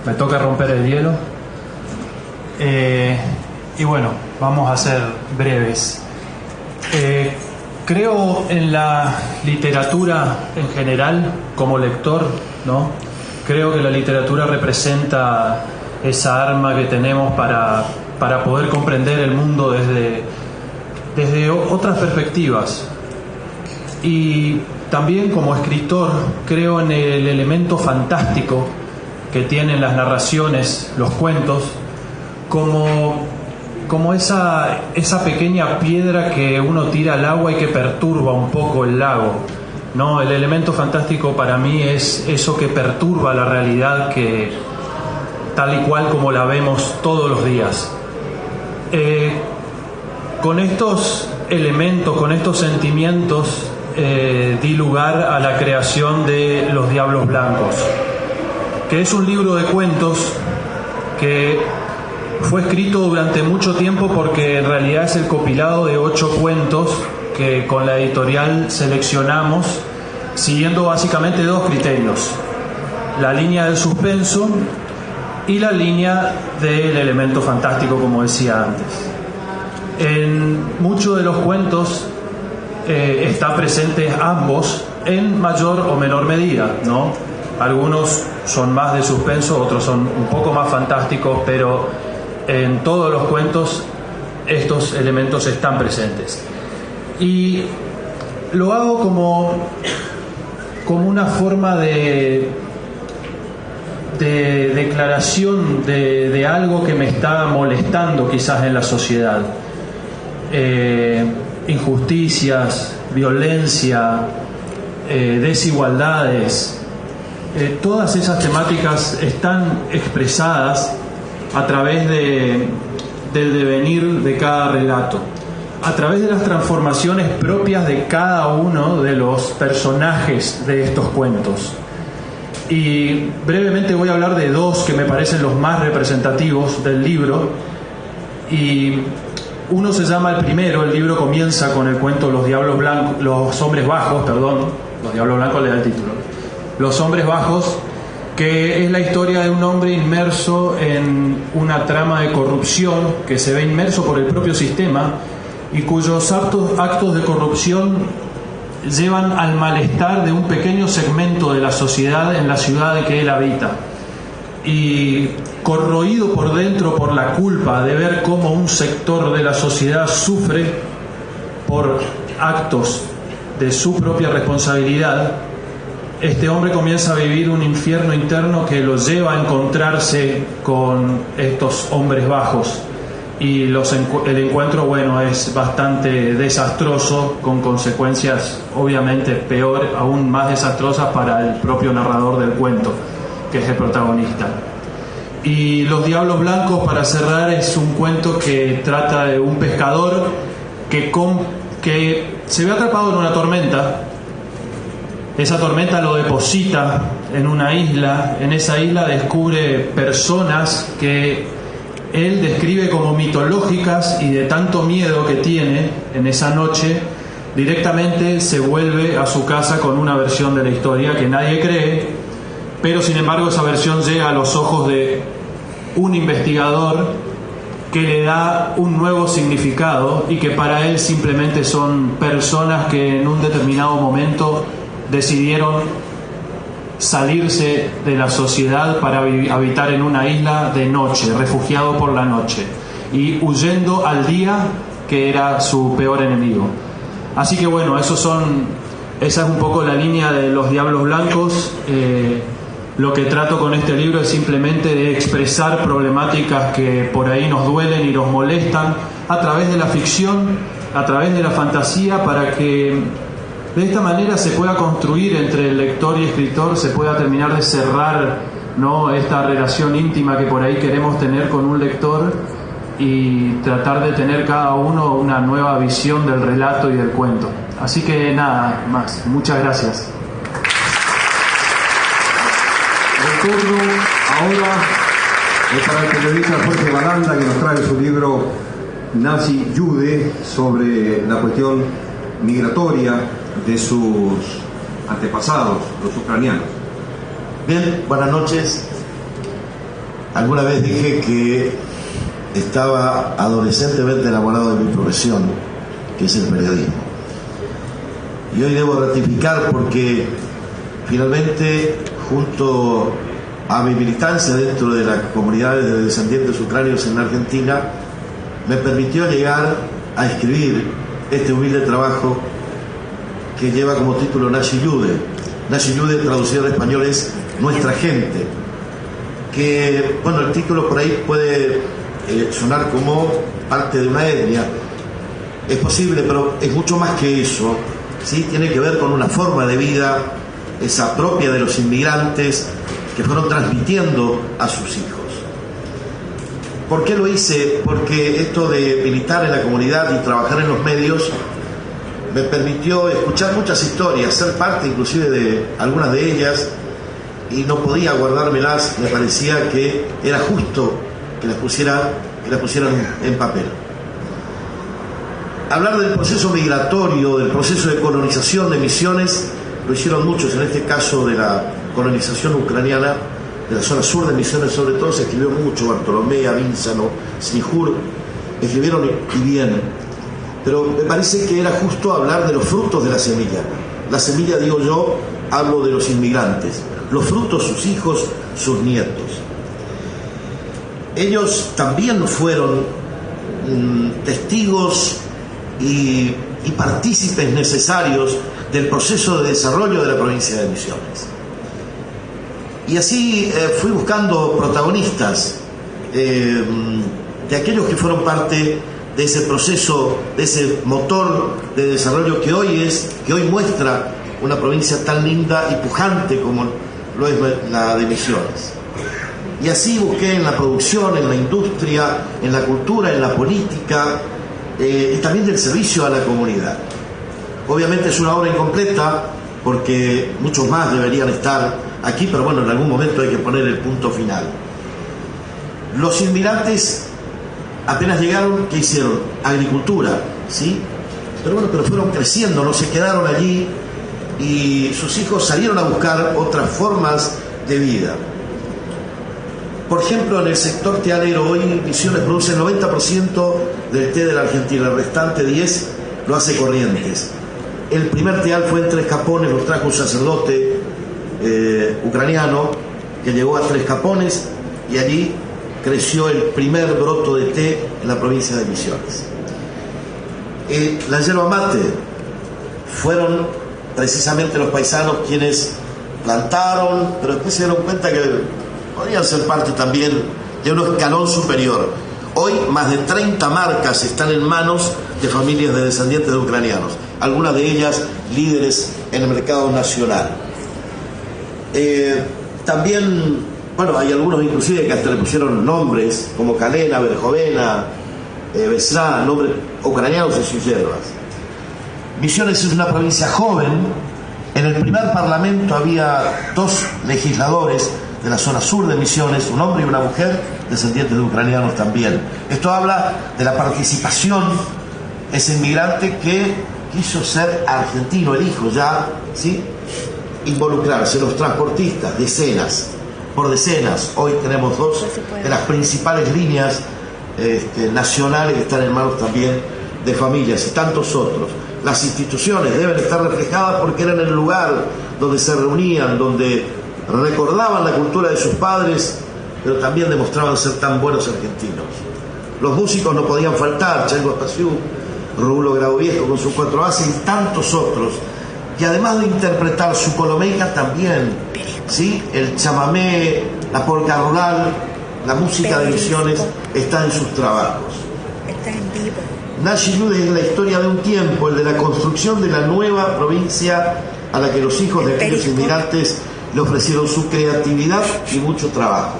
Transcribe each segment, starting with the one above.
me toca romper el hielo. Y bueno, vamos a ser breves. Creo en la literatura en general, como lector, ¿no? Creo que la literatura representa esa arma que tenemos para poder comprender el mundo desde otras perspectivas. Y también como escritor creo en el elemento fantástico que tienen las narraciones, los cuentos, como esa pequeña piedra que uno tira al agua y que perturba un poco el lago, ¿no? El elemento fantástico para mí es eso que perturba la realidad que tal y cual como la vemos todos los días. Con estos elementos, con estos sentimientos, di lugar a la creación de Los Diablos Blancos, que es un libro de cuentos que fue escrito durante mucho tiempo porque en realidad es el compilado de 8 cuentos que con la editorial seleccionamos siguiendo básicamente 2 criterios: la línea del suspenso y la línea del elemento fantástico, como decía antes. En muchos de los cuentos están presentes ambos en mayor o menor medida, ¿no? Algunos son más de suspenso, otros son un poco más fantásticos, pero en todos los cuentos estos elementos están presentes. Y lo hago como una forma de declaración de algo que me está molestando quizás en la sociedad. Injusticias, violencia, desigualdades, todas esas temáticas están expresadas a través del devenir de cada relato, a través de las transformaciones propias de cada uno de los personajes de estos cuentos. Y brevemente voy a hablar de 2 que me parecen los más representativos del libro. Y uno se llama el primero, el libro comienza con el cuento Los Diablos Blancos, Los Hombres Bajos, Los Diablos Blancos le da el título. Los Hombres Bajos, que es la historia de un hombre inmerso en una trama de corrupción, que se ve inmerso por el propio sistema y cuyos actos de corrupción llevan al malestar de un pequeño segmento de la sociedad en la ciudad en que él habita. Y corroído por dentro por la culpa de ver cómo un sector de la sociedad sufre por actos de su propia responsabilidad, este hombre comienza a vivir un infierno interno que lo lleva a encontrarse con estos hombres bajos. Y el encuentro, bueno, es bastante desastroso, con consecuencias obviamente aún más desastrosas para el propio narrador del cuento, que es el protagonista. Y Los Diablos Blancos, para cerrar, es un cuento que trata de un pescador que se ve atrapado en una tormenta. Esa tormenta lo deposita en una isla. En esa isla descubre personas que él describe como mitológicas, y de tanto miedo que tiene en esa noche, directamente se vuelve a su casa con una versión de la historia que nadie cree, pero sin embargo esa versión llega a los ojos de un investigador que le da un nuevo significado y que para él simplemente son personas que en un determinado momento decidieron salirse de la sociedad para habitar en una isla de noche, refugiado por la noche y huyendo al día, que era su peor enemigo. Así que bueno, esa es un poco la línea de Los Diablos Blancos. Lo que trato con este libro es simplemente de expresar problemáticas que por ahí nos duelen y nos molestan a través de la ficción, a través de la fantasía, para que de esta manera se pueda construir entre el lector y escritor, se pueda terminar de cerrar, ¿no?, esta relación íntima que por ahí queremos tener con un lector, y tratar de tener cada uno una nueva visión del relato y del cuento. Así que nada más, muchas gracias. El turno ahora es para el periodista Jorge Balanda, que nos trae su libro Nazi Jude, sobre la cuestión migratoria de sus antepasados, los ucranianos. Bien, buenas noches. Alguna vez dije que estaba adolescentemente enamorado de mi profesión, que es el periodismo. Y hoy debo ratificar porque finalmente, junto a mi militancia dentro de las comunidades de descendientes ucranianos en la Argentina, me permitió llegar a escribir este humilde trabajo que lleva como título Nashi Jude. Nashi Jude, traducido al español, es Nuestra Gente. Que, bueno, el título por ahí puede sonar como parte de una etnia. Es posible, pero es mucho más que eso, ¿sí? Tiene que ver con una forma de vida, esa propia de los inmigrantes, que fueron transmitiendo a sus hijos. ¿Por qué lo hice? Porque esto de militar en la comunidad y trabajar en los medios me permitió escuchar muchas historias, ser parte inclusive de algunas de ellas, y no podía guardármelas. Me parecía que era justo que las pusieran en papel. Hablar del proceso migratorio, del proceso de colonización de Misiones, lo hicieron muchos. En este caso de la colonización ucraniana de la zona sur de Misiones, sobre todo, se escribió mucho. Bartolomé, Avínzano, Snihur escribieron y bien, pero me parece que era justo hablar de los frutos de la semilla. La semilla, digo yo, hablo de los inmigrantes, los frutos, sus hijos, sus nietos. Ellos también fueron testigos y partícipes necesarios del proceso de desarrollo de la provincia de Misiones. Y así fui buscando protagonistas de aquellos que fueron parte de ese proceso, de ese motor de desarrollo que hoy muestra una provincia tan linda y pujante como lo es la de Misiones. Y así busqué en la producción, en la industria, en la cultura, en la política, y también del servicio a la comunidad. Obviamente es una obra incompleta porque muchos más deberían estar aquí, pero bueno, en algún momento hay que poner el punto final. Los inmigrantes apenas llegaron, ¿qué hicieron? Agricultura, ¿sí? Pero fueron creciendo, no se quedaron allí, y sus hijos salieron a buscar otras formas de vida. Por ejemplo, en el sector tealero, hoy Misiones produce el 90% del té de la Argentina, el restante 10% lo hace Corrientes. El primer teal fue en Tres Capones, los trajo un sacerdote ucraniano que llegó a Tres Capones, y allí creció el primer broto de té en la provincia de Misiones. La yerba mate fueron precisamente los paisanos quienes plantaron, pero después se dieron cuenta que podían ser parte también de un escalón superior. Hoy más de 30 marcas están en manos de familias de descendientes de ucranianos, algunas de ellas líderes en el mercado nacional. También, hay algunos inclusive que hasta le pusieron nombres como Kalena, Verjovena, Besra, nombres ucranianos en sus hierbas. Misiones es una provincia joven. En el primer parlamento había 2 legisladores de la zona sur de Misiones, un hombre y una mujer, descendientes de ucranianos también. Esto habla de la participación, ese inmigrante que quiso ser argentino, el hijo ya, ¿sí? Involucrarse. Los transportistas, decenas por decenas. Hoy tenemos 2 de las principales líneas nacionales que están en manos también de familias, y tantos otros. Las instituciones deben estar reflejadas porque eran el lugar donde se reunían, donde recordaban la cultura de sus padres, pero también demostraban ser tan buenos argentinos. Los músicos no podían faltar: Chango Espasiú, Rulo Graboviesco con sus 4 bases y tantos otros, que además de interpretar su colomeica también, ¿sí? El chamamé, la polca rural, la música de Misiones está en sus trabajos. Está en vivo. Nashi Jude es la historia de un tiempo, el de la construcción de la nueva provincia a la que los hijos de aquellos inmigrantes le ofrecieron su creatividad y mucho trabajo.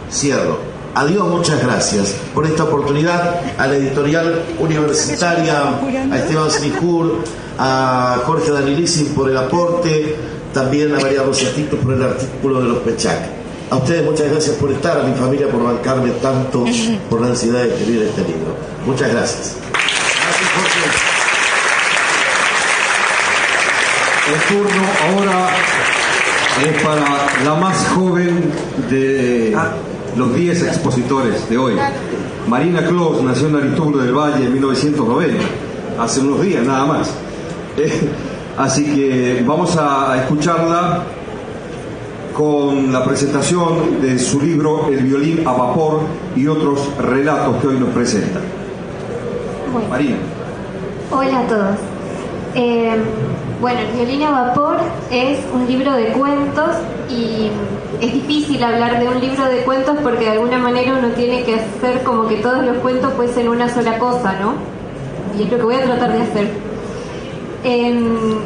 Cierro. Adiós, muchas gracias por esta oportunidad, a la editorial universitaria, a Esteban Snihur, a Jorge Danilisi por el aporte, también a María Rosa Tito por el artículo de los Pechak. A ustedes muchas gracias por estar, a mi familia por bancarme tanto por la ansiedad de escribir este libro. Muchas gracias. Gracias, Jorge. El turno ahora es para la más joven de los 10 expositores de hoy. Marina Clos nació en Aristóbulo del Valle en 1990, hace unos días nada más. Así que vamos a escucharla con la presentación de su libro El violín a vapor y otros relatos que hoy nos presenta. Bueno. Marina. Hola a todos. Bueno, El violín a vapor es un libro de cuentos y es difícil hablar de un libro de cuentos porque de alguna manera uno tiene que hacer como que todos los cuentos fuesen una sola cosa, ¿no? Y es lo que voy a tratar de hacer. El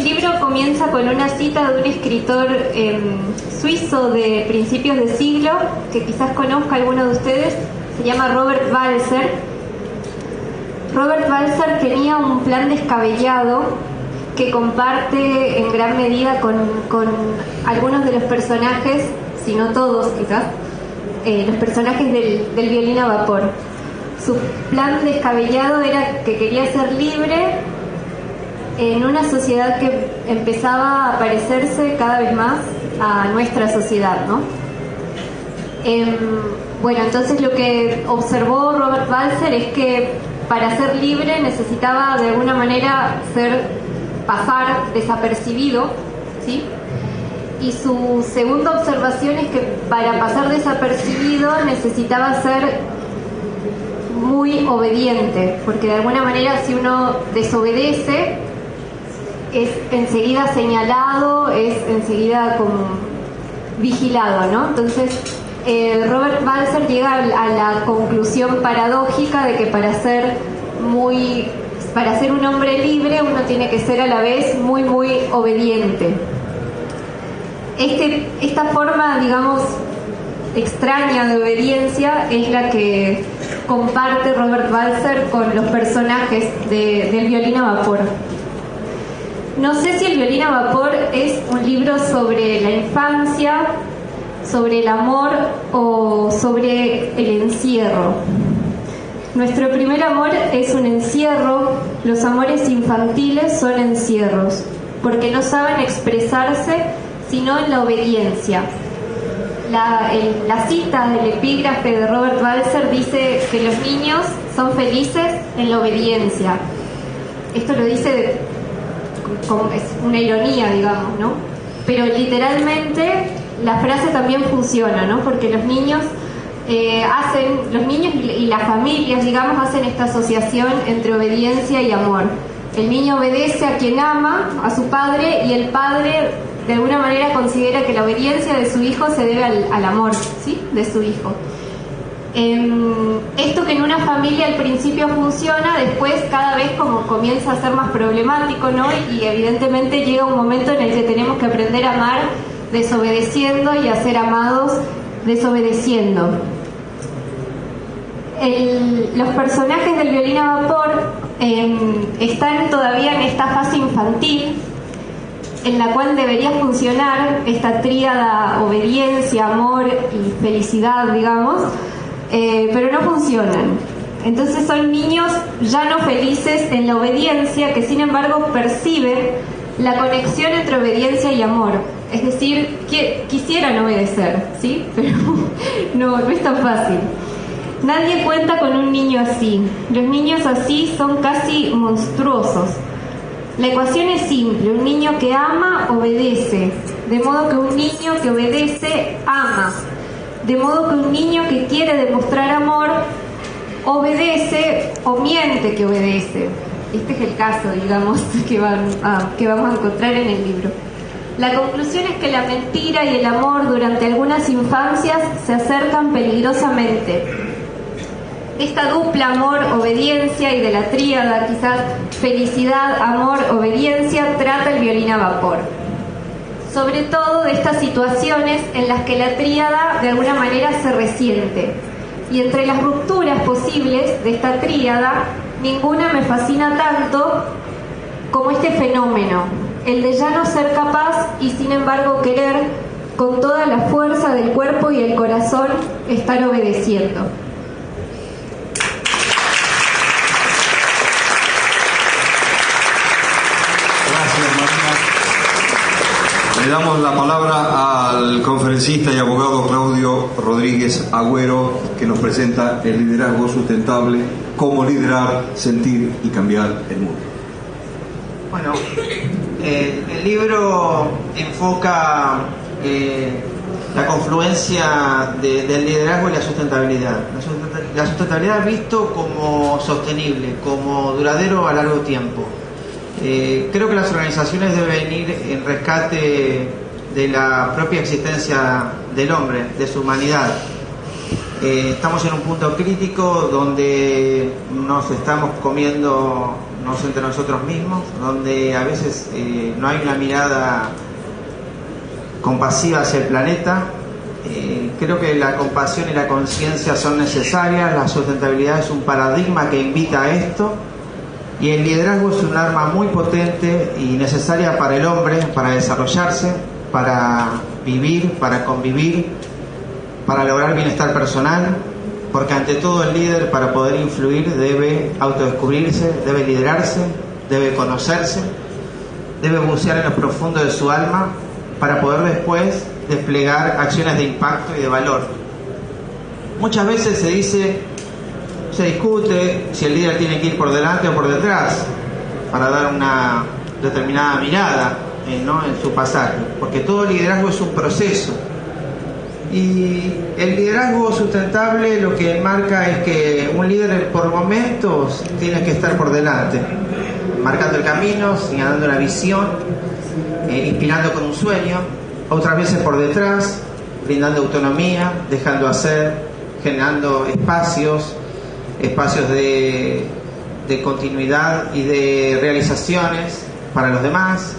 libro comienza con una cita de un escritor suizo de principios de siglo, que quizás conozca alguno de ustedes, se llama Robert Walser. Robert Walser tenía un plan descabellado que comparte en gran medida con algunos de los personajes, si no todos quizás, los personajes del violín a vapor. Su plan descabellado era que quería ser libre en una sociedad que empezaba a parecerse cada vez más a nuestra sociedad, ¿no? Bueno, entonces lo que observó Robert Walser es que para ser libre necesitaba de alguna manera pasar desapercibido, ¿sí? Y su segunda observación es que para pasar desapercibido necesitaba ser muy obediente, porque de alguna manera si uno desobedece es enseguida señalado, es enseguida como vigilado, ¿no? Entonces Robert Walser llega a la conclusión paradójica de que para ser un hombre libre uno tiene que ser a la vez muy obediente. Esta forma, digamos, extraña de obediencia es la que comparte Robert Walser con los personajes del violín a vapor. No sé si El violín a vapor es un libro sobre la infancia, sobre el amor o sobre el encierro. Nuestro primer amor es un encierro, los amores infantiles son encierros, porque no saben expresarse sino en la obediencia. La cita del epígrafe de Robert Walser dice que los niños son felices en la obediencia. Esto lo dice es una ironía, digamos, ¿no? Pero literalmente la frase también funciona, ¿no? Porque los niños y las familias, digamos, hacen esta asociación entre obediencia y amor. El niño obedece a quien ama, a su padre, y el padre de alguna manera considera que la obediencia de su hijo se debe al amor, ¿sí?, de su hijo. Esto que en una familia al principio funciona, después cada vez como comienza a ser más problemático, ¿no? Y evidentemente llega un momento en el que tenemos que aprender a amar desobedeciendo y a ser amados desobedeciendo. Los personajes del violín a vapor están todavía en esta fase infantil en la cual debería funcionar esta tríada obediencia, amor y felicidad, digamos, pero no funcionan. Entonces son niños ya no felices en la obediencia, que sin embargo perciben la conexión entre obediencia y amor. Es decir, que quisieran obedecer, ¿sí? Pero no es tan fácil. Nadie cuenta con un niño así. Los niños así son casi monstruosos. La ecuación es simple: un niño que ama, obedece. De modo que un niño que obedece, ama. De modo que un niño que quiere demostrar amor, obedece o miente que obedece. Este es el caso, digamos, que vamos a encontrar en el libro. La conclusión es que la mentira y el amor durante algunas infancias se acercan peligrosamente. Esta dupla amor-obediencia y de la tríada, quizás felicidad, amor, obediencia, trata el violín a vapor. Sobre todo de estas situaciones en las que la tríada de alguna manera se resiente. Y entre las rupturas posibles de esta tríada, ninguna me fascina tanto como este fenómeno, el de ya no ser capaz y sin embargo querer con toda la fuerza del cuerpo y el corazón estar obedeciendo. Le damos la palabra al conferencista y abogado Claudio Rodríguez Agüero, que nos presenta el liderazgo sustentable, cómo liderar, sentir y cambiar el mundo. Bueno, el libro enfoca la confluencia del liderazgo y la sustentabilidad. La sustentabilidad visto como sostenible, como duradero a largo tiempo. Creo que las organizaciones deben ir en rescate de la propia existencia del hombre, de su humanidad. Estamos en un punto crítico donde nos estamos comiéndonos entre nosotros mismos, donde a veces no hay una mirada compasiva hacia el planeta. Creo que la compasión y la conciencia son necesarias. La sustentabilidad es un paradigma que invita a esto, y el liderazgo es un arma muy potente y necesaria para el hombre, para desarrollarse, para vivir, para convivir, para lograr bienestar personal, porque ante todo el líder, para poder influir, debe autodescubrirse, debe liderarse, debe conocerse, debe bucear en lo profundo de su alma para poder después desplegar acciones de impacto y de valor. Muchas veces se discute si el líder tiene que ir por delante o por detrás para dar una determinada mirada, ¿no?, en su pasaje, porque todo liderazgo es un proceso. Y el liderazgo sustentable lo que marca es que un líder por momentos tiene que estar por delante, marcando el camino, señalando la visión, inspirando con un sueño, otras veces por detrás, brindando autonomía, dejando hacer, generando espacios de continuidad y de realizaciones para los demás.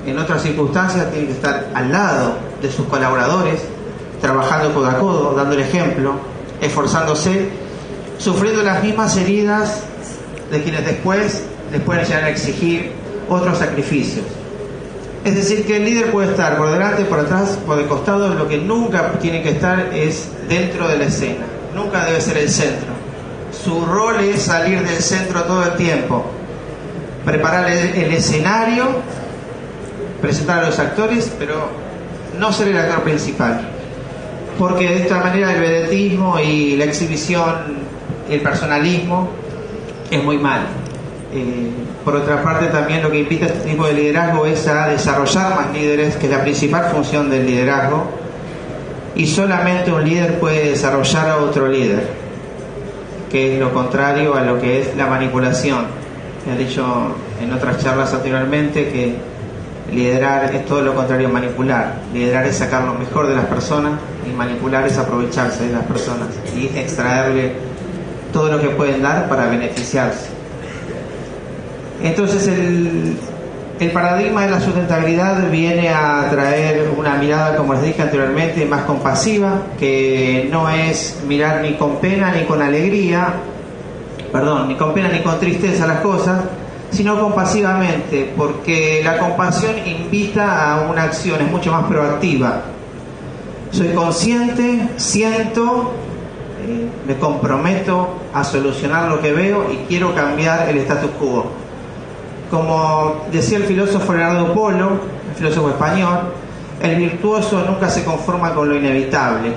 En otras circunstancias tiene que estar al lado de sus colaboradores, trabajando codo a codo, dando el ejemplo, esforzándose, sufriendo las mismas heridas de quienes después les pueden llegar a exigir otros sacrificios. Es decir, que el líder puede estar por delante, por atrás, por el costado. Lo que nunca tiene que estar es dentro de la escena, nunca debe ser el centro. Su rol es salir del centro todo el tiempo, preparar el escenario, presentar a los actores, pero no ser el actor principal, porque de esta manera el vedetismo y la exhibición, el personalismo es muy mal. Por otra parte, también lo que invita a este tipo de liderazgo es a desarrollar más líderes, que es la principal función del liderazgo, y solamente un líder puede desarrollar a otro líder, que es lo contrario a lo que es la manipulación. He dicho en otras charlas anteriormente que liderar es todo lo contrario a manipular. Liderar es sacar lo mejor de las personas, y manipular es aprovecharse de las personas y extraerle todo lo que pueden dar para beneficiarse. Entonces el paradigma de la sustentabilidad viene a traer una mirada, como les dije anteriormente, más compasiva, que no es mirar ni con pena ni con alegría, ni con pena ni con tristeza las cosas, sino compasivamente, porque la compasión invita a una acción, es mucho más proactiva. Soy consciente, siento, me comprometo a solucionar lo que veo y quiero cambiar el status quo. Como decía el filósofo Leonardo Polo, el filósofo español, el virtuoso nunca se conforma con lo inevitable.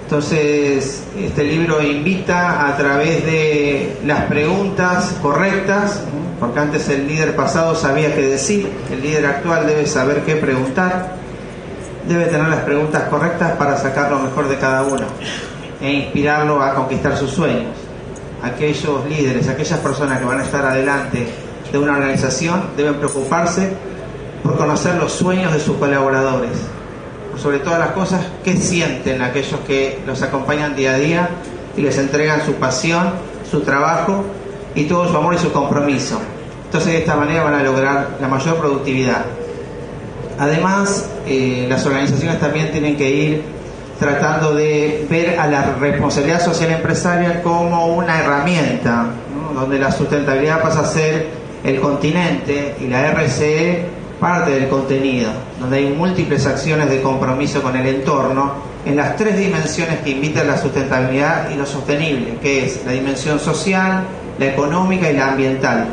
Entonces, este libro invita a través de las preguntas correctas, porque antes el líder pasado sabía qué decir, el líder actual debe saber qué preguntar, debe tener las preguntas correctas para sacar lo mejor de cada uno e inspirarlo a conquistar sus sueños. Aquellos líderes, aquellas personas que van a estar adelante de una organización deben preocuparse por conocer los sueños de sus colaboradores, sobre todas las cosas, qué sienten aquellos que los acompañan día a día y les entregan su pasión, su trabajo y todo su amor y su compromiso. Entonces, de esta manera van a lograr la mayor productividad. Además, las organizaciones también tienen que ir tratando de ver a la responsabilidad social empresarial como una herramienta, ¿no?, donde la sustentabilidad pasa a ser el continente y la RSE parte del contenido, donde hay múltiples acciones de compromiso con el entorno en las tres dimensiones que invitan la sustentabilidad y lo sostenible, que es la dimensión social, la económica y la ambiental.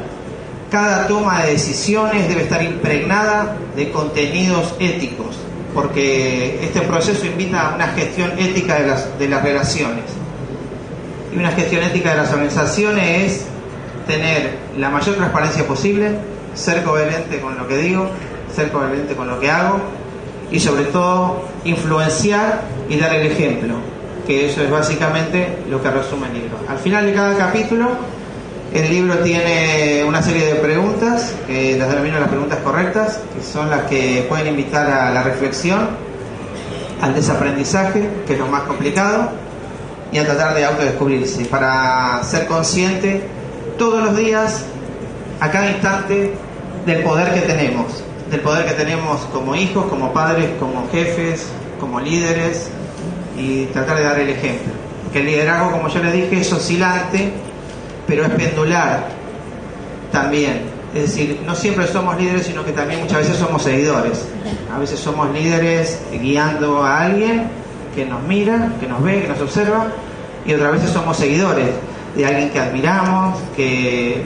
cada toma de decisiones debe estar impregnada de contenidos éticos, porque este proceso invita a una gestión ética de las relaciones. Y una gestión ética de las organizaciones es tener la mayor transparencia posible, ser coherente con lo que digo, ser coherente con lo que hago y sobre todo influenciar y dar el ejemplo, que eso es básicamente lo que resume el libro. Al final de cada capítulo, el libro tiene una serie de preguntas, que las denomino las preguntas correctas, que son las que pueden invitar a la reflexión, al desaprendizaje, que es lo más complicado, y a tratar de autodescubrirse, para ser consciente todos los días, a cada instante, del poder que tenemos como hijos, como padres, como jefes, como líderes, y tratar de dar el ejemplo. Que el liderazgo, como yo les dije, es oscilante, pero es pendular también. Es decir, no siempre somos líderes, sino que también muchas veces somos seguidores. A veces somos líderes guiando a alguien que nos mira, que nos ve, que nos observa, y otras veces somos seguidores de alguien que admiramos, que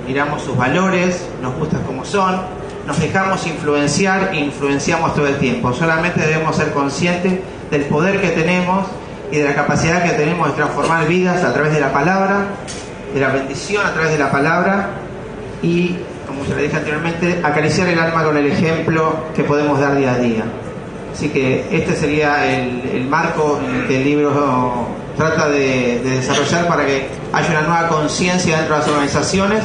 miramos sus valores, nos gusta como son, nos dejamos influenciar e influenciamos todo el tiempo. Solamente debemos ser conscientes del poder que tenemos y de la capacidad que tenemos de transformar vidas a través de la palabra, de la bendición a través de la palabra y, como se le dije anteriormente, acariciar el alma con el ejemplo que podemos dar día a día. Así que este sería el marco en el que el libro trata de desarrollar para que haya una nueva conciencia dentro de las organizaciones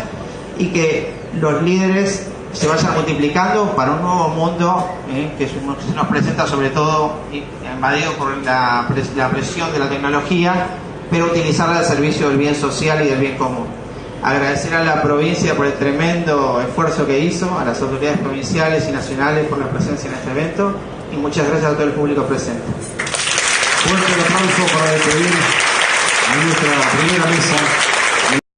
y que los líderes se vayan multiplicando para un nuevo mundo que se nos presenta, sobre todo invadido por la presión de la tecnología, pero utilizarla al servicio del bien social y del bien común. Agradecer a la provincia por el tremendo esfuerzo que hizo, a las autoridades provinciales y nacionales por la presencia en este evento, y muchas gracias a todo el público presente. Fuerte el aplauso para despedir a nuestra primera mesa.